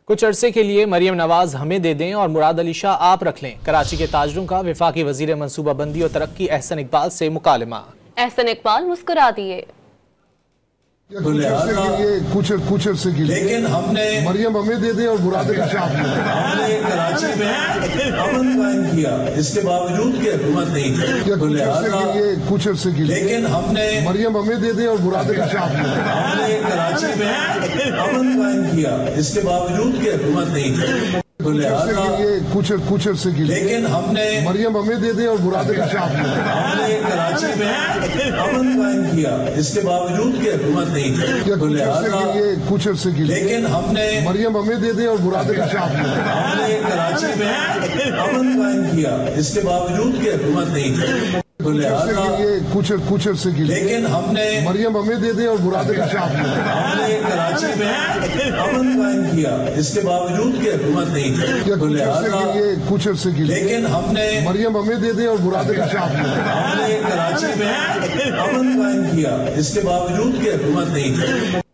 کچھ عرصے کے لیے مریم نواز ہمیں دے دیں اور مراد علی شاہ آپ رکھ لیں، کراچی کے تاجروں کا وفاقی وزیر منصوبہ بندی اور ترقی احسن اقبال سے مکالمہ۔ احسن اقبال مسکرا دیے۔ کچھ عرصے کے لیے لیکن ہم نے مریم ہمیں دے دیں اور مراد علی شاہ ہم نے کراچی میں امن قائم کیا، اس کے باوجود کہ حکومت نہیں تھی۔ کچھ عرصے کے لیے لیکن ہم نے مریم ہمیں دے دیں اور مراد علی شاہ ہم نے کراچی میں امن قائم کیا، اس کے باوجود کہ حکومت نہیں تھی۔ کچھ عرصے کے لیے لیکن ہم نے مریم ہمیں دے دیں اور مراد علی شاہ ہم نے کراچی میں امن قائم کیا، اس کے باوجود کہ حکومت نہیں تھی۔ کچھ عرصے کے لیے لیکن ہم نے مریم ہمیں دے دیں اور مراد علی شاہ ہم نے کراچی میں امن قائم کیا، اس کے باوجود کہ حکومت نہیں تھی۔ کچھ عرصے کے لیے لیکن ہم نے مریم ہمیں دے دیں اور مراد علی شاہ ہم نے کراچی میں امن قائم کیا، اس کے باوجود کہ حکومت نہیں تھی۔ کچھ عرصے کے لیے لیکن ہم نے مریم ہمیں دے دیں اور مراد علی شاہ ہم نے کراچی میں امن قائم کیا، اس کے باوجود کہ حکومت نہیں تھی۔